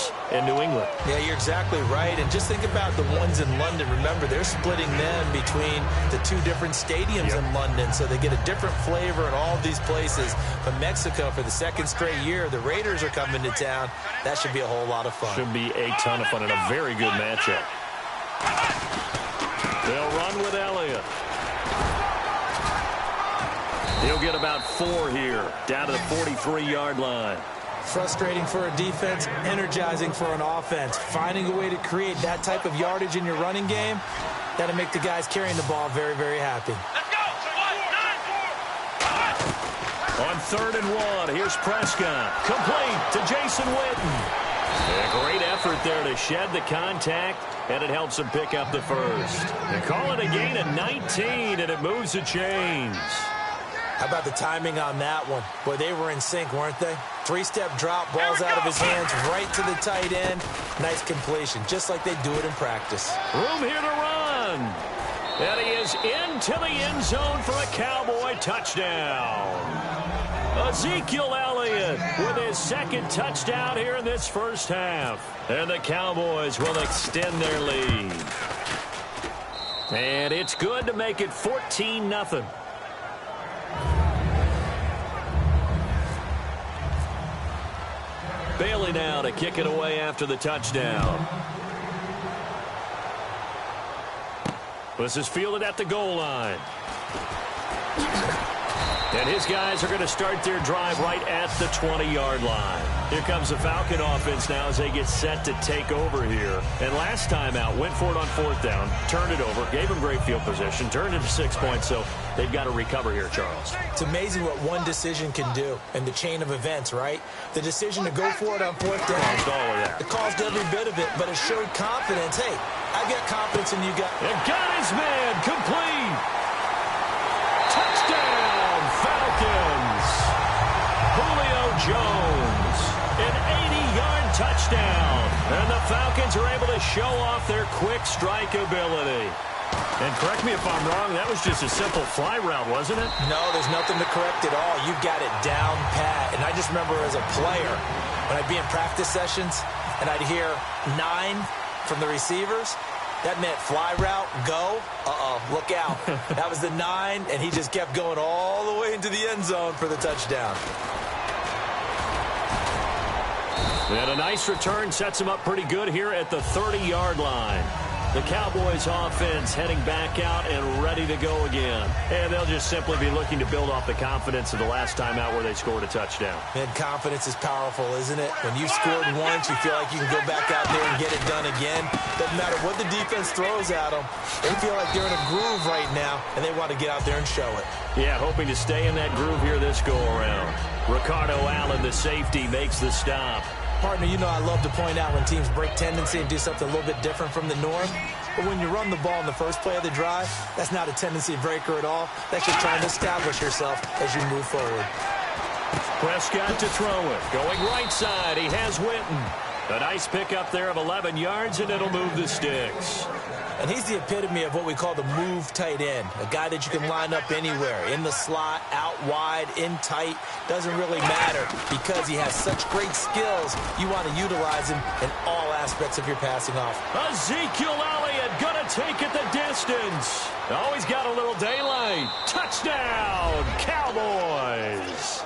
Rams in New England. Yeah, you're exactly right. And just think about the ones in London. Remember, they're splitting them between the two different stadiums in London, so they get a different flavor in all of these places. But Mexico, for the second straight year, the Raiders are coming to town. That should be a whole lot of fun. Should be a ton of fun and a very good matchup. They'll run with Elliott. He'll get about 4 here, down to the 43-yard line. Frustrating for a defense, energizing for an offense. Finding a way to create that type of yardage in your running game, that'll make the guys carrying the ball very, very happy. On 3rd and 1, here's Prescott. Complete to Jason Witten. A great effort there to shed the contact, and it helps him pick up the first. They call it a gain of 19, and it moves the chains. How about the timing on that one? Boy, they were in sync, weren't they? 3-step drop, ball's out of his hands, right to the tight end. Nice completion, just like they do it in practice. Room here to run. And he is into the end zone for a Cowboy touchdown. Ezekiel Elliott with his second touchdown here in this first half. And the Cowboys will extend their lead. And it's good to make it 14-0. Bailey now to kick it away after the touchdown. This is fielded at the goal line. And his guys are going to start their drive right at the 20-yard line. Here comes the Falcon offense now as they get set to take over here. And last time out, went for it on 4th down, turned it over, gave them great field position, turned it to 6 points, so they've got to recover here, Charles. It's amazing what one decision can do in the chain of events, right? The decision to go for it on 4th down. Caused all of that. It caused every bit of it, but it showed confidence. Hey, I've got confidence in you guys. And got his man complete. Touchdown, Falcons. Julio Jones, an 80-yard touchdown. And the Falcons are able to show off their quick strike ability. And correct me if I'm wrong, that was just a simple fly route, wasn't it? No, there's nothing to correct at all. You've got it down pat. And I just remember as a player, when I'd be in practice sessions and I'd hear 9 from the receivers, that meant fly route, go, look out. That was the 9, and he just kept going all the way into the end zone for the touchdown. And a nice return sets him up pretty good here at the 30-yard line. The Cowboys offense heading back out and ready to go again. And they'll just simply be looking to build off the confidence of the last time out where they scored a touchdown. Man, confidence is powerful, isn't it? When you scored once, you feel like you can go back out there and get it done again. Doesn't matter what the defense throws at them. They feel like they're in a groove right now, and they want to get out there and show it. Yeah, hoping to stay in that groove here this go-around. Ricardo Allen, the safety, makes the stop. Partner, you know I love to point out when teams break tendency and do something a little bit different from the norm. But when you run the ball in the first play of the drive, that's not a tendency breaker at all. That's just trying to establish yourself as you move forward. Prescott to throw it. Going right side, he has Witten. A nice pickup there of 11 yards, and it'll move the sticks. And he's the epitome of what we call the move tight end. A guy that you can line up anywhere. In the slot, out wide, in tight. Doesn't really matter because he has such great skills. You want to utilize him in all aspects of your passing off. Ezekiel Elliott gonna take it the distance. Always got a little daylight. Touchdown, Cowboys.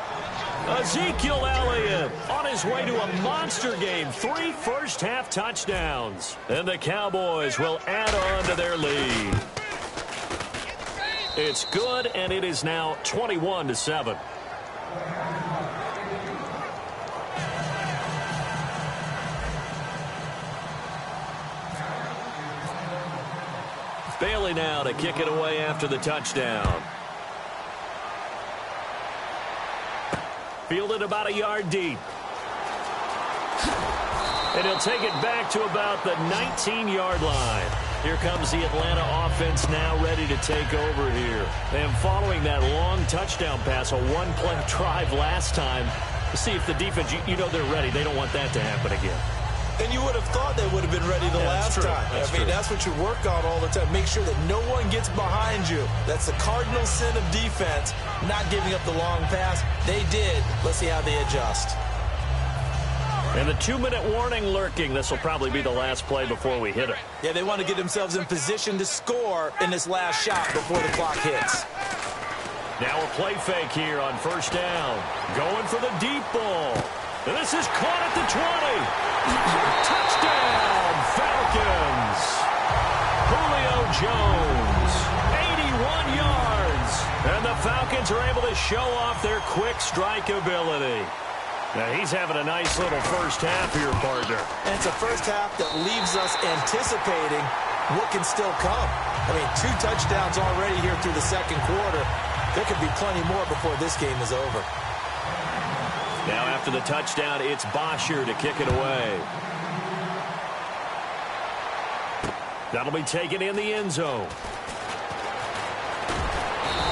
Ezekiel Elliott on his way to a monster game. 3 first-half touchdowns. And the Cowboys will add on to their lead. It's good, and it is now 21-7. Bailey now to kick it away after the touchdown. Fielded about a yard deep. And he'll take it back to about the 19-yard line. Here comes the Atlanta offense now ready to take over here. And following that long touchdown pass, a one-play drive last time, to see if the defense, you know they're ready. They don't want that to happen again. And you would have thought they would have been ready the last time. That's what you work on all the time. Make sure that no one gets behind you. That's the cardinal sin of defense, not giving up the long pass. They did. Let's see how they adjust. And the 2-minute warning lurking. This will probably be the last play before we hit it. Yeah, they want to get themselves in position to score in this last shot before the clock hits. Now a play fake here on first down. Going for the deep ball. And this is caught at the 20. Touchdown, Falcons. Julio Jones, 81 yards. And the Falcons are able to show off their quick strike ability. Now he's having a nice little first half here, partner. And it's a first half that leaves us anticipating what can still come. I mean, 2 touchdowns already here through the second quarter. There could be plenty more before this game is over. Now after the touchdown, it's Bosher to kick it away. That'll be taken in the end zone.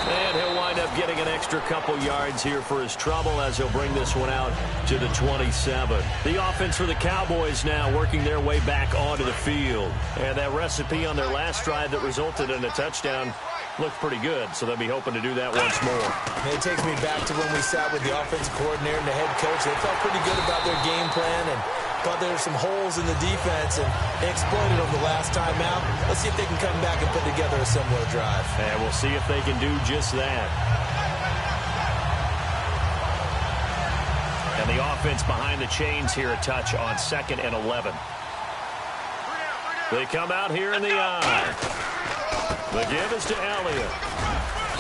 And he'll wind up getting an extra couple yards here for his trouble as he'll bring this one out to the 27. The offense for the Cowboys now working their way back onto the field. And that recipe on their last drive that resulted in a touchdown looked pretty good, so they'll be hoping to do that once more. And it takes me back to when we sat with the offensive coordinator and the head coach. They felt pretty good about their game plan and thought there were some holes in the defense, and they exploited them the last time out. Let's see if they can come back and put together a similar drive. And we'll see if they can do just that. And the offense behind the chains here a touch on 2nd and 11. They come out here in the eye. The give is to Elliott.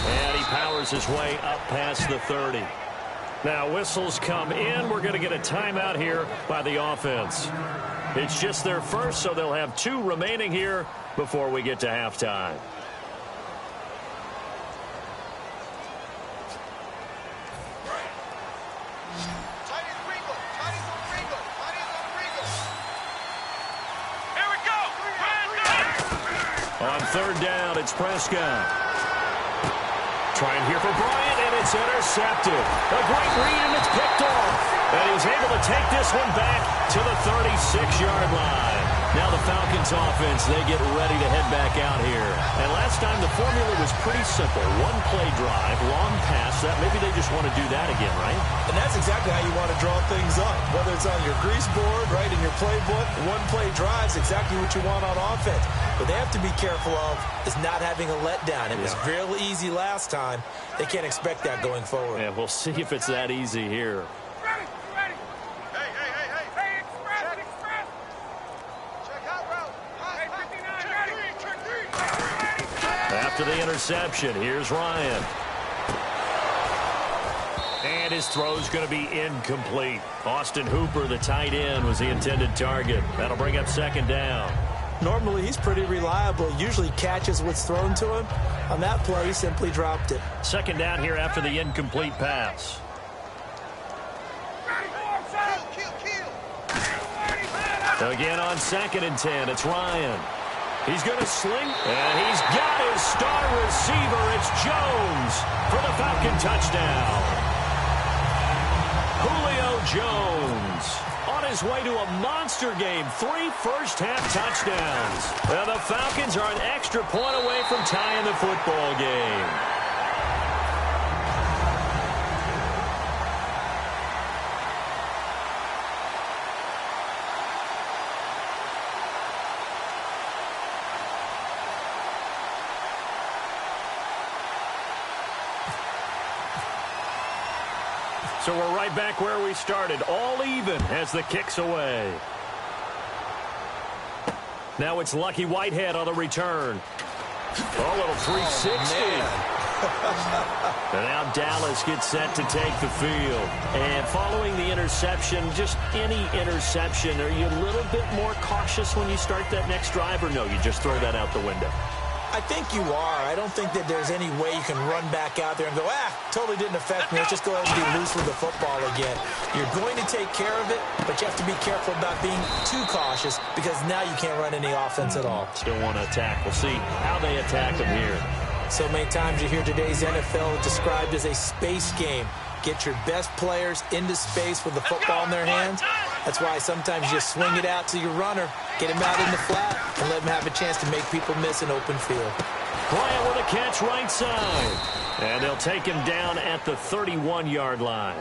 And he powers his way up past the 30. Now whistles come in. We're going to get a timeout here by the offense. It's just their first, so they'll have 2 remaining here before we get to halftime. On 3rd down, it's Prescott. Trying here for Bryant, and it's intercepted. A great read, and it's picked off. And he's able to take this one back to the 36-yard line. Now the Falcons offense, they get ready to head back out here. And last time the formula was pretty simple. 1-play drive, long pass. That maybe they just want to do that again, right? And that's exactly how you want to draw things up. Whether it's on your grease board, right, in your playbook, 1-play drive's exactly what you want on offense. What they have to be careful of is not having a letdown. It was real easy last time. They can't expect that going forward. Yeah, we'll see if it's that easy here. After the interception, here's Ryan. And his throw's going to be incomplete. Austin Hooper, the tight end, was the intended target. That'll bring up 2nd down. Normally, he's pretty reliable. Usually catches what's thrown to him. On that play, he simply dropped it. 2nd down here after the incomplete pass. Again on 2nd and 10, it's Ryan. He's going to sling, and he's got his star receiver. It's Jones for the Falcon touchdown. Julio Jones on his way to a monster game. 3 first-half touchdowns. Well, the Falcons are an extra point away from tying the football game. So we're right back where we started, all even as the kick's away. Now it's Lucky Whitehead on the return. A little 360. And now Dallas gets set to take the field. And following the interception, just any interception, are you a little bit more cautious when you start that next drive, or no, you just throw that out the window? I think you are. I don't think that there's any way you can run back out there and go, totally didn't affect me. Let's just go ahead and be loose with the football again. You're going to take care of it, but you have to be careful about being too cautious because now you can't run any offense at all. Still want to attack. We'll see how they attack them here. So many times you hear today's NFL described as a space game. Get your best players into space with the football in their hands. That's why sometimes you swing it out to your runner, get him out in the flat, and let him have a chance to make people miss an open field. Bryant with a catch right side. And they'll take him down at the 31-yard line.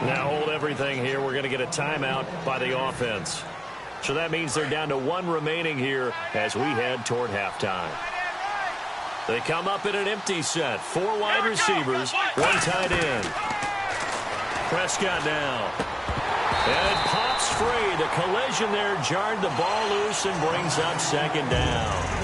Now hold everything here. We're going to get a timeout by the offense. So that means they're down to one remaining here as we head toward halftime. They come up in an empty set. 4 wide receivers, 1 tight end. Prescott now. And it pops free. The collision there jarred the ball loose and brings up second down.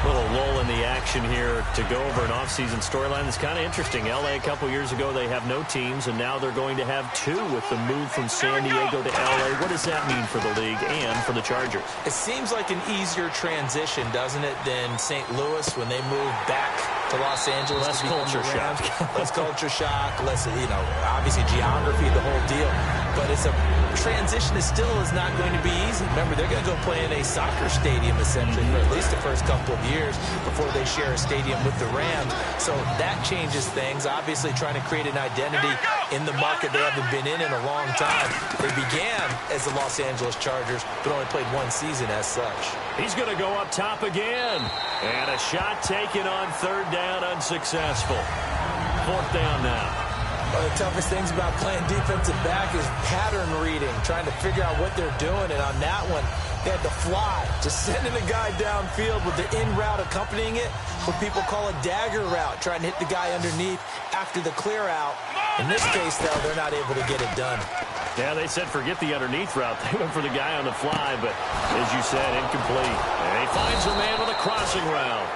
A little lull in the action here to go over an offseason storyline that's kind of interesting. L.A. a couple years ago, they have no teams, and now they're going to have 2 with the move from San Diego to L.A. What does that mean for the league and for the Chargers? It seems like an easier transition, doesn't it, than St. Louis when they moved back to Los Angeles. Less culture shock. Less culture shock, less, obviously geography, the whole deal. But it's a transition that still is not going to be easy. Remember, they're going to go play in a soccer stadium, essentially, for at least the first couple of years before they share a stadium with the Rams. So that changes things. Obviously, trying to create an identity in the market they haven't been in a long time. They began as the Los Angeles Chargers, but only played 1 season as such. He's going to go up top again. And a shot taken on 3rd down, unsuccessful. 4th down now. One of the toughest things about playing defensive back is pattern reading, trying to figure out what they're doing. And on that one, they had to fly, just sending a guy downfield with the in route accompanying it, what people call a dagger route, trying to hit the guy underneath after the clear out. In this case, though, they're not able to get it done. Yeah, they said forget the underneath route. They went for the guy on the fly, but as you said, incomplete. And he finds a man with a crossing route.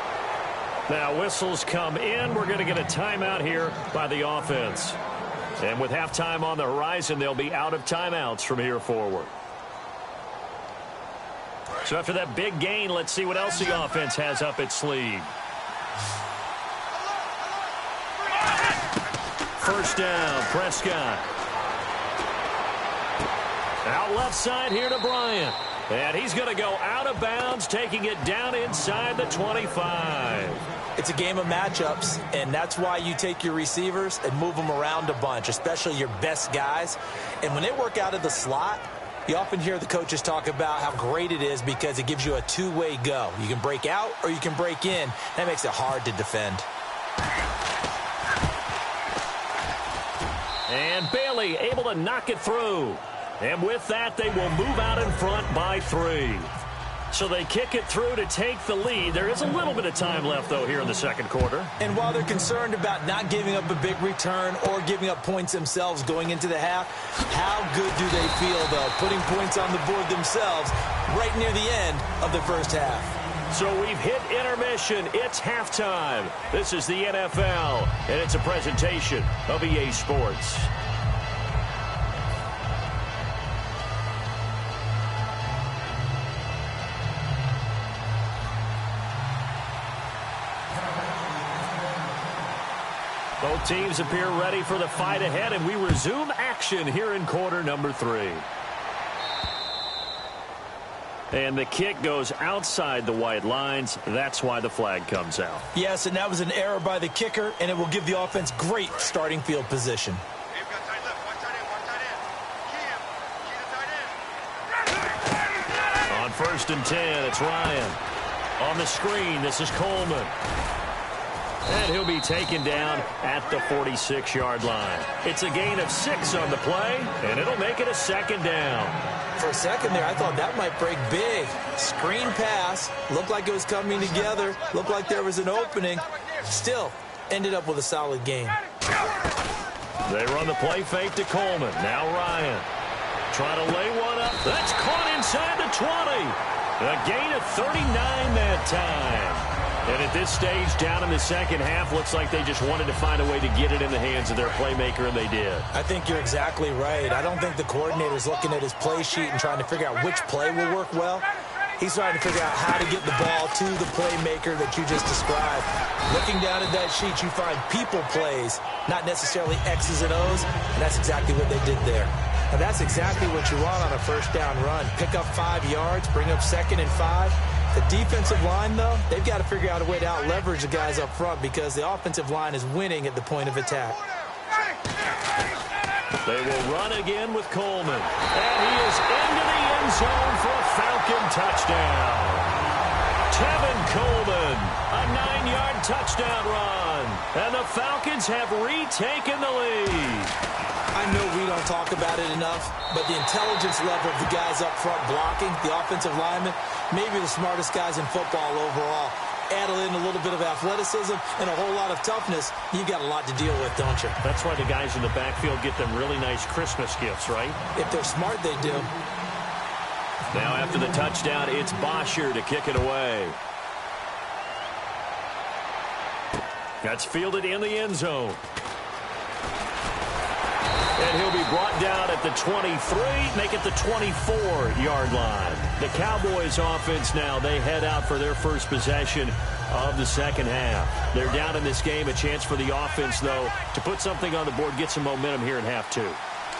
Now whistles come in. We're going to get a timeout here by the offense. And with halftime on the horizon, they'll be out of timeouts from here forward. So after that big gain, let's see what else the offense has up its sleeve. First down, Prescott. Out left side here to Bryant. And he's going to go out of bounds, taking it down inside the 25. It's a game of matchups, and that's why you take your receivers and move them around a bunch, especially your best guys. And when they work out of the slot, you often hear the coaches talk about how great it is because it gives you a 2-way go. You can break out or you can break in. That makes it hard to defend. And Bailey able to knock it through. And with that, they will move out in front by 3. So they kick it through to take the lead. There is a little bit of time left, though, here in the second quarter. And while they're concerned about not giving up a big return or giving up points themselves going into the half, how good do they feel, though, putting points on the board themselves right near the end of the first half? So we've hit intermission. It's halftime. This is the NFL, and it's a presentation of EA Sports. Both teams appear ready for the fight ahead, and we resume action here in quarter number 3. And the kick goes outside the white lines. That's why the flag comes out. Yes, and that was an error by the kicker, and it will give the offense great starting field position. On 1st and 10, it's Ryan. On the screen, this is Coleman. And he'll be taken down at the 46-yard line. It's a gain of 6 on the play, and it'll make it a 2nd down. For a second there, I thought that might break big. Screen pass, looked like it was coming together, looked like there was an opening. Still, ended up with a solid gain. They run the play fake to Coleman. Now Ryan. Trying to lay one up. That's caught inside the 20. A gain of 39 that time. And at this stage, down in the second half, looks like they just wanted to find a way to get it in the hands of their playmaker, and they did. I think you're exactly right. I don't think the coordinator's looking at his play sheet and trying to figure out which play will work well. He's trying to figure out how to get the ball to the playmaker that you just described. Looking down at that sheet, you find people plays, not necessarily X's and O's, and that's exactly what they did there. And that's exactly what you want on a first down run. Pick up 5 yards, bring up 2nd and 5. The defensive line, though, they've got to figure out a way to out-leverage the guys up front because the offensive line is winning at the point of attack. They will run again with Coleman. And he is into the end zone for a Falcon touchdown. Tevin Coleman, a 9-yard touchdown run. And the Falcons have retaken the lead. I know we don't talk about it enough, but the intelligence level of the guys up front blocking, the offensive linemen, maybe the smartest guys in football overall. Add in a little bit of athleticism and a whole lot of toughness, you've got a lot to deal with, don't you? That's why the guys in the backfield get them really nice Christmas gifts, right? If they're smart, they do. Now after the touchdown, it's Bosher to kick it away. That's fielded in the end zone. And he'll be brought down at the 23, make it the 24-yard line. The Cowboys offense now, they head out for their first possession of the second half. They're down in this game, a chance for the offense, though, to put something on the board, get some momentum here in half two.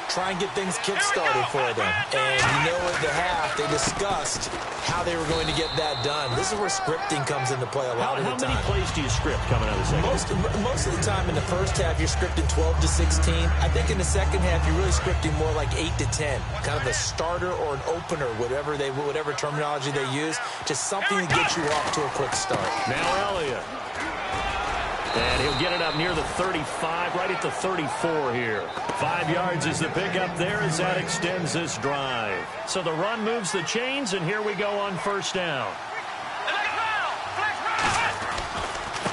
Try and get things kick-started for them. And you know, at the half, they discussed how they were going to get that done. This is where scripting comes into play a lot of the time. How many plays do you script coming out of the second half? Most of the time in the first half, you're scripting 12 to 16. I think in the second half, you're really scripting more like 8 to 10. Kind of a starter or an opener, whatever terminology they use. Just something to get you off to a quick start. Now Elliott. And he'll get it up near the 35, right at the 34 here. 5 yards is the pickup there as that extends this drive. So the run moves the chains, and here we go on first down.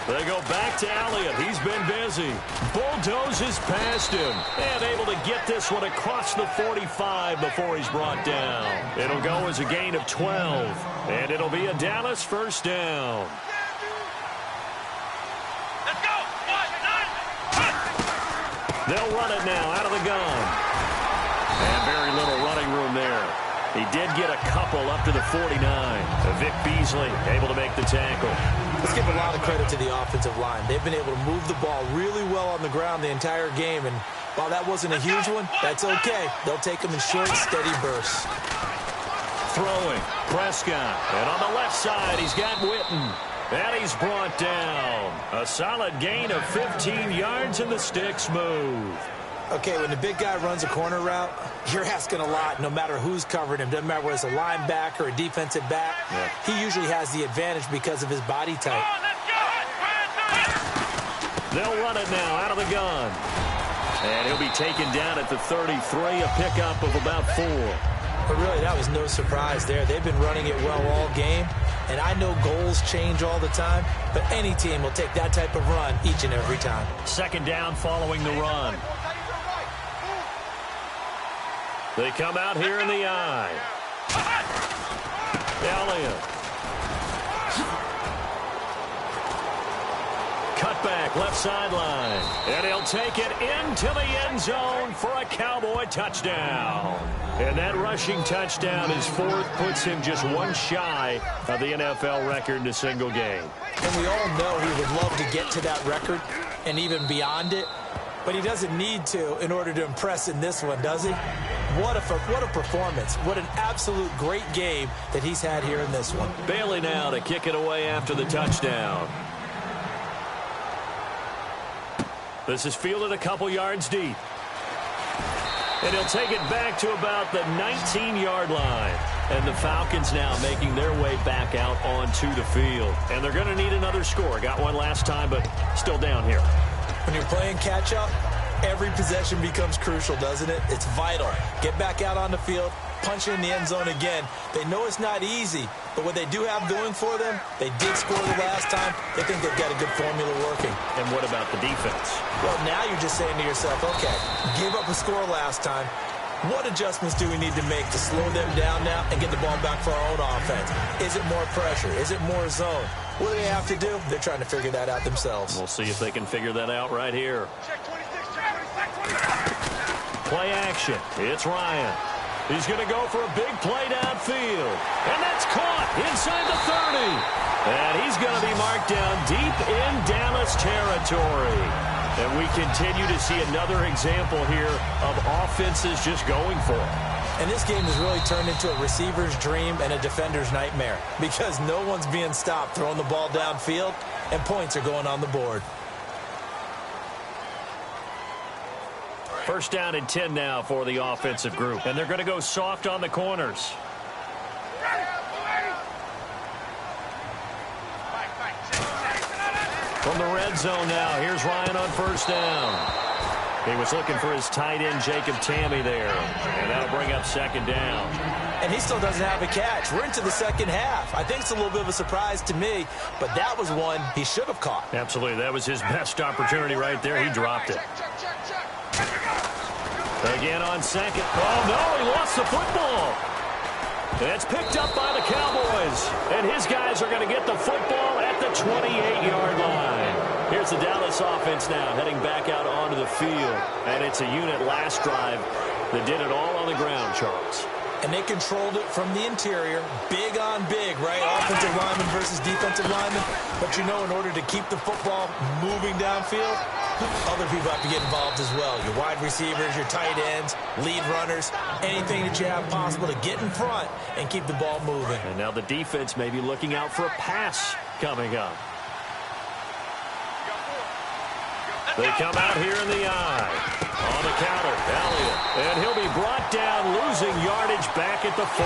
They go back to Elliott. He's been busy. Bulldozes past him. And able to get this one across the 45 before he's brought down. It'll go as a gain of 12. And it'll be a Dallas first down. They'll run it now out of the gun. And very little running room there. He did get a couple up to the 49. Vic Beasley able to make the tackle. Let's give a lot of credit to the offensive line. They've been able to move the ball really well on the ground the entire game. And while that wasn't a huge one, that's okay. They'll take them in short, steady bursts. Throwing. Prescott. And on the left side, he's got Witten. And he's brought down. A solid gain of 15 yards, and the sticks move. Okay, when the big guy runs a corner route, you're asking a lot no matter who's covering him. Doesn't matter whether it's a linebacker or a defensive back. Yeah. He usually has the advantage because of his body type. They'll run it now out of the gun. And he'll be taken down at the 33, a pickup of about 4. But really, that was no surprise there. They've been running it well all game. And I know goals change all the time, but any team will take that type of run each and every time. Second down following the run. They come out here in the eye. Elliott. Cutback left sideline. And he'll take it into the end zone for a Cowboy touchdown. And that rushing touchdown is fourth, puts him just one shy of the NFL record in a single game. And we all know he would love to get to that record and even beyond it, but he doesn't need to in order to impress in this one, does he? What a performance. What an absolute great game that he's had here in this one. Bailey now to kick it away after the touchdown. This is fielded a couple yards deep. And he'll take it back to about the 19-yard line. And the Falcons now making their way back out onto the field. And they're going to need another score. Got one last time, but still down here. When you're playing catch-up, every possession becomes crucial, doesn't it? It's vital. Get back out on the field, punch in the end zone again. They know it's not easy, but what they do have going for them, they did score the last time. They think they've got a good formula working. And what about the defense? Well, now you're just saying to yourself, okay, gave up a score last time. What adjustments do we need to make to slow them down now and get the ball back for our own offense? Is it more pressure? Is it more zone? What do they have to do? They're trying to figure that out themselves. We'll see if they can figure that out right here. Play action. It's Ryan. He's going to go for a big play downfield. And that's caught inside the 30. And he's going to be marked down deep in Dallas territory. And we continue to see another example here of offenses just going for it. And this game has really turned into a receiver's dream and a defender's nightmare because no one's being stopped throwing the ball downfield, and points are going on the board. First down and 10 now for the offensive group. And they're going to go soft on the corners. From the red zone now, here's Ryan on first down. He was looking for his tight end, Jacob Tamme, there. And that'll bring up second down. And he still doesn't have a catch. We're into the second half. I think it's a little bit of a surprise to me, but that was one he should have caught. Absolutely. That was his best opportunity right there. He dropped it. Again on second. Oh, no, he lost the football. And it's picked up by the Cowboys. And his guys are going to get the football at the 28-yard line. Here's the Dallas offense now heading back out onto the field. And it's a unit last drive that did it all on the ground, Charles. And they controlled it from the interior. Big on big, right? Offensive lineman versus defensive lineman. But you know, in order to keep the football moving downfield, other people have to get involved as well. Your wide receivers, your tight ends, lead runners, anything that you have possible to get in front and keep the ball moving. And now the defense may be looking out for a pass coming up. They come out here in the eye. On the counter, Elliott. And he'll be brought down, losing yardage back at the 40.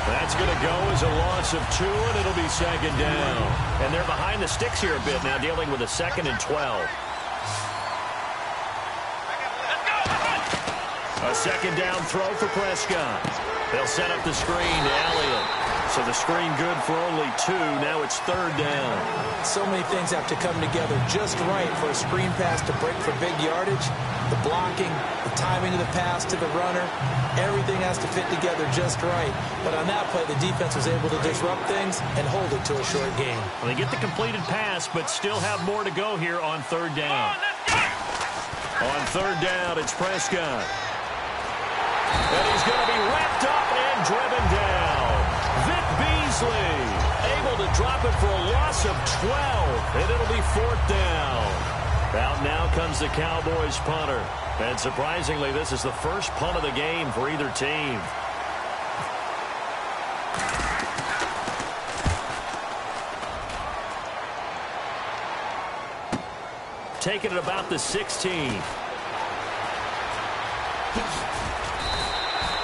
That's going to go as a loss of 2, and it'll be second down. And they're behind the sticks here a bit now, dealing with a 2nd and 12. A second down throw for Prescott. They'll set up the screen to Elliott. So the screen good for only 2. Now it's 3rd down. So many things have to come together just right for a screen pass to break for big yardage. The blocking, the timing of the pass to the runner, everything has to fit together just right. But on that play, the defense was able to disrupt things and hold it to a short game. Well, they get the completed pass, but still have more to go here on 3rd down. On 3rd down, it's Prescott. And he's going to be wrapped up and driven down. Vic Beasley able to drop it for a loss of 12, and it'll be 4th down. Out now comes the Cowboys punter. And surprisingly, this is the first punt of the game for either team. Taking it about the 16.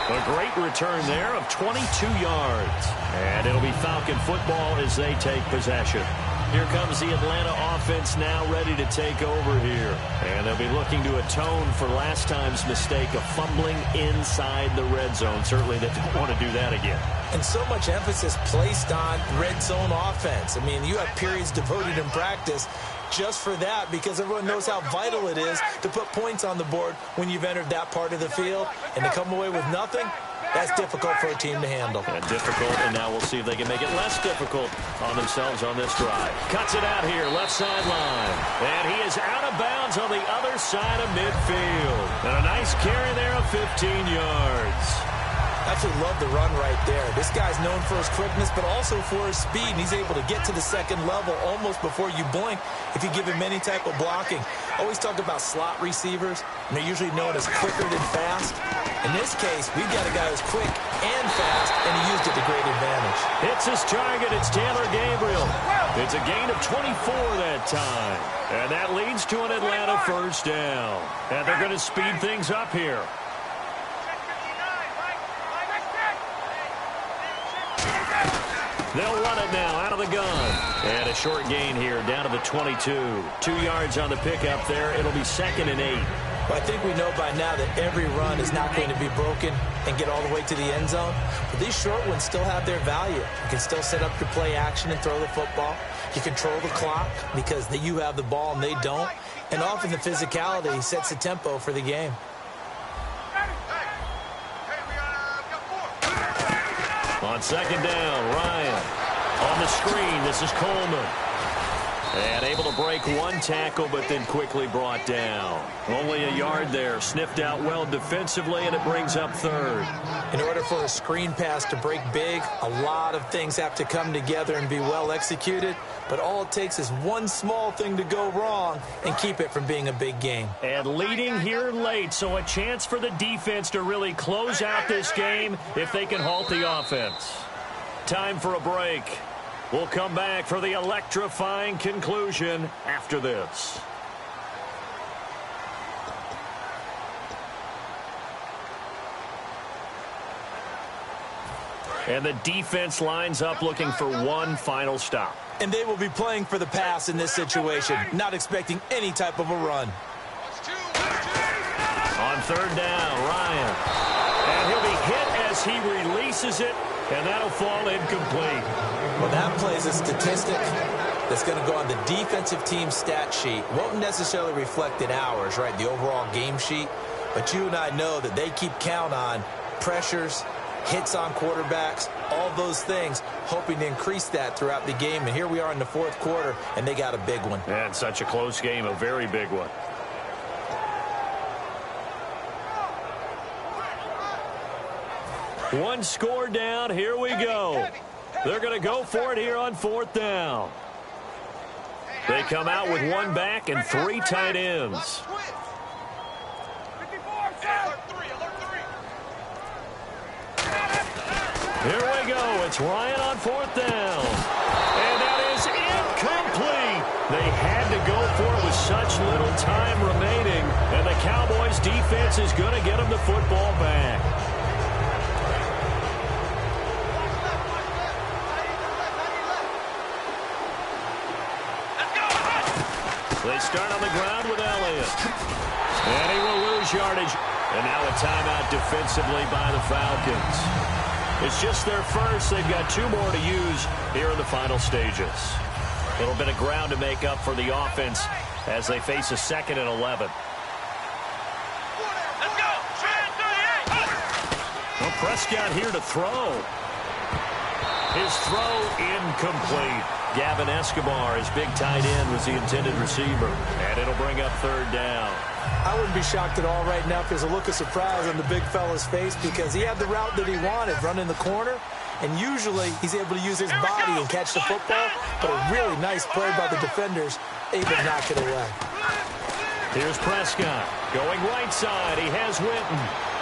A great return there of 22 yards. And it'll be Falcon football as they take possession. Here comes the Atlanta offense now ready to take over here. And they'll be looking to atone for last time's mistake of fumbling inside the red zone. Certainly they don't want to do that again. And so much emphasis placed on red zone offense. I mean, you have periods devoted in practice just for that, because everyone knows how vital it is to put points on the board when you've entered that part of the field. And to come away with nothing, that's difficult for a team to handle. Yeah, difficult, and now we'll see if they can make it less difficult on themselves on this drive. Cuts it out here, left sideline. And he is out of bounds on the other side of midfield. And a nice carry there of 15 yards. I absolutely love the run right there. This guy's known for his quickness, but also for his speed. And he's able to get to the second level almost before you blink if you give him any type of blocking. Always talk about slot receivers, and they're usually known as quicker than fast. In this case, we've got a guy who's quick and fast, and he used it to great advantage. Hits his target. It's Taylor Gabriel. It's a gain of 24 that time. And that leads to an Atlanta first down. And they're going to speed things up here. They'll run it now out of the gun. And a short gain here down to the 22. 2 yards on the pickup there. It'll be 2nd and 8. But I think we know by now that every run is not going to be broken and get all the way to the end zone. But these short ones still have their value. You can still set up your play action and throw the football. You control the clock because you have the ball and they don't. And often the physicality sets the tempo for the game. On 2nd down, Ryan. On the screen, this is Coleman. And able to break one tackle, but then quickly brought down. Only a yard there. Sniffed out well defensively, and it brings up 3rd. In order for a screen pass to break big, a lot of things have to come together and be well executed. But all it takes is one small thing to go wrong and keep it from being a big game. And leading here late, so a chance for the defense to really close out this game if they can halt the offense. Time for a break. We'll come back for the electrifying conclusion after this. And the defense lines up looking for one final stop. And they will be playing for the pass in this situation, not expecting any type of a run. third down, Ryan. And he'll be hit as he releases it, and that'll fall incomplete. Well, that plays a statistic that's going to go on the defensive team stat sheet. Won't necessarily reflect in ours, right, the overall game sheet. But you and I know that they keep count on pressures, hits on quarterbacks, all those things, hoping to increase that throughout the game. And here we are in the fourth quarter, and they got a big one. And such a close game, a very big one. One score down. Here we go. They're going to go for it here on fourth down. They come out with one back and three tight ends. Here we go. It's Ryan on fourth down. And that is incomplete. They had to go for it with such little time remaining. And the Cowboys defense is going to get them the football back. They start on the ground with Elliott. And he will lose yardage. And now a timeout defensively by the Falcons. It's just their first. They've got two more to use here in the final stages. A little bit of ground to make up for the offense as they face a 2nd and 11. Well, Prescott here to throw. His throw incomplete. Gavin Escobar, his big tight end, was the intended receiver. And it'll bring up third down. I wouldn't be shocked at all right now if there's a look of surprise on the big fella's face because he had the route that he wanted, running the corner. And usually he's able to use his body and catch the football. But a really nice play by the defenders, able to knock it away. Here's Prescott going right side. He has Witten.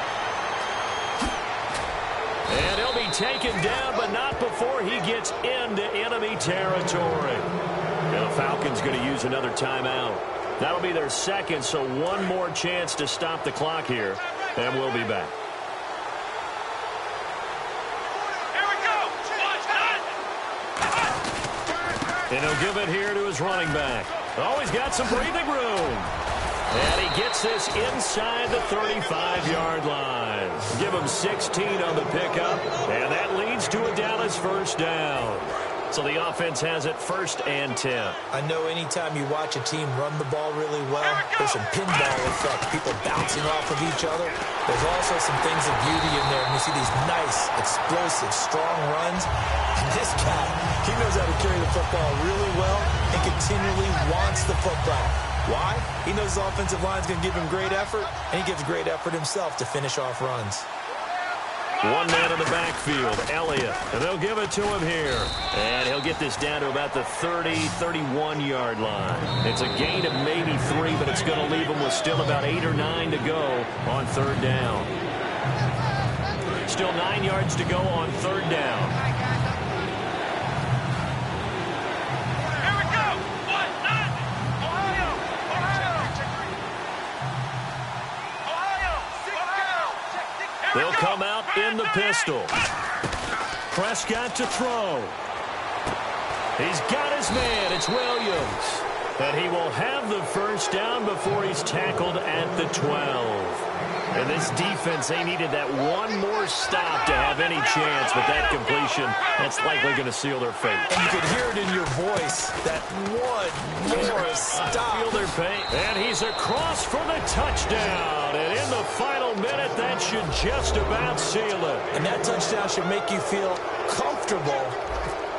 And he'll be taken down, but not before he gets into enemy territory. And the Falcons going to use another timeout. That'll be their second, so one more chance to stop the clock here. And we'll be back. Here we go. And he'll give it here to his running back. Oh, he's got some breathing room. And he gets this inside the 35-yard line. Give him 16 on the pickup, and that leads to a Dallas first down. So the offense has it 1st and 10. I know anytime you watch a team run the ball really well, there's some pinball effect, people bouncing off of each other. There's also some things of beauty in there, and you see these nice, explosive, strong runs. And this guy, he knows how to carry the football really well and continually wants the football. Why? He knows the offensive line's going to give him great effort, and he gives great effort himself to finish off runs. One man in the backfield, Elliott, and they'll give it to him here. And he'll get this down to about the 30, 31-yard line. It's a gain of maybe 3, but it's going to leave him with still about 8 or 9 to go on third down. Still 9 yards to go on third down. They'll come out in the pistol. Prescott to throw. He's got his man. It's Williams. And he will have the first down before he's tackled at the 12. And this defense, they needed that one more stop to have any chance, but that completion, that's likely going to seal their fate. And you could hear it in your voice, that one more stop. Feel their pain. And he's across for the touchdown. And in the final minute, that should just about seal it. And that touchdown should make you feel comfortable.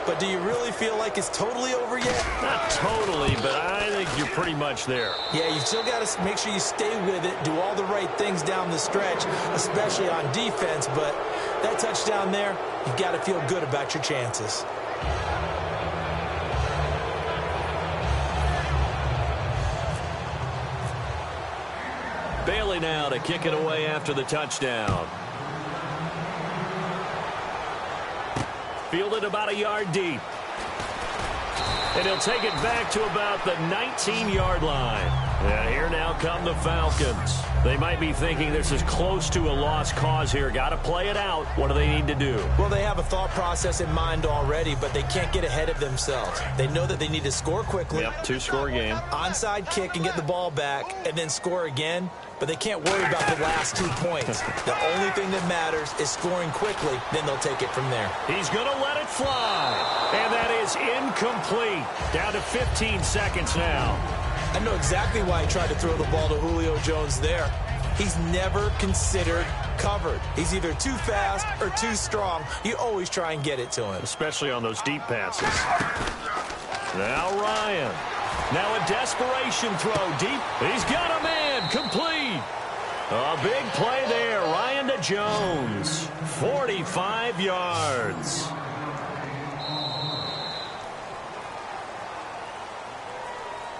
But do you really feel like it's totally over yet? Not totally, but I think you're pretty much there. Yeah, you've still got to make sure you stay with it, do all the right things down the stretch, especially on defense. But that touchdown there, you've got to feel good about your chances. Bailey now to kick it away after the touchdown. Fielded about a yard deep. And he'll take it back to about the 19-yard line. And here now come the Falcons. They might be thinking this is close to a lost cause here. Got to play it out. What do they need to do? Well, they have a thought process in mind already, but they can't get ahead of themselves. They know that they need to score quickly. Yep, 2-score game. Onside kick and get the ball back, and then score again. but they can't worry about the last 2 points. The only thing that matters is scoring quickly, then they'll take it from there. He's going to let it fly, and that is incomplete. Down to 15 seconds now. I know exactly why he tried to throw the ball to Julio Jones there. He's never considered covered. He's either too fast or too strong. You always try and get it to him. Especially on those deep passes. Now Ryan. Now a desperation throw deep. He's got a man. Complete. A big play there. Ryan to Jones. 45 yards.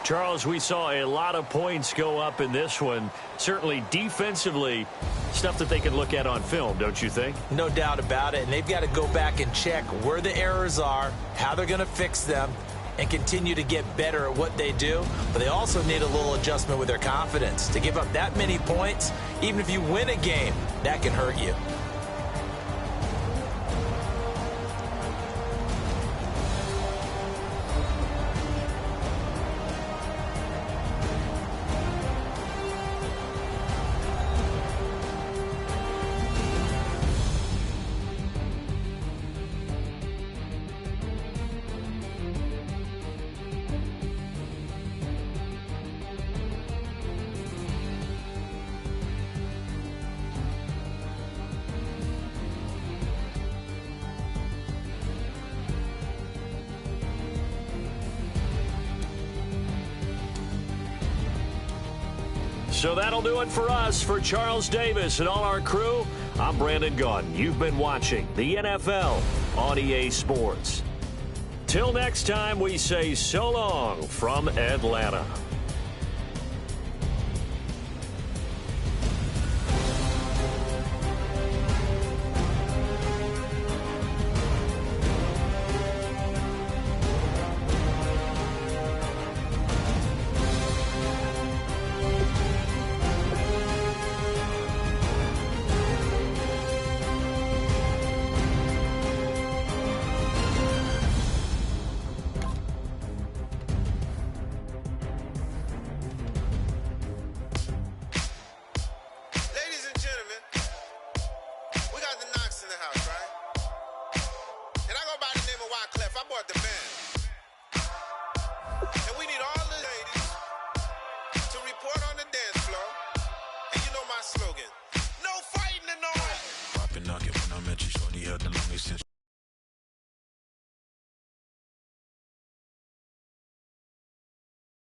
Charles, we saw a lot of points go up in this one. Certainly defensively, stuff that they can look at on film, don't you think? No doubt about it. And they've got to go back and check where the errors are, how they're going to fix them, and continue to get better at what they do. But they also need a little adjustment with their confidence. To give up that many points, even if you win a game, that can hurt you. So that'll do it for us. For Charles Davis and all our crew, I'm Brandon Gaudin. You've been watching the NFL on EA Sports. Till next time, we say so long from Atlanta.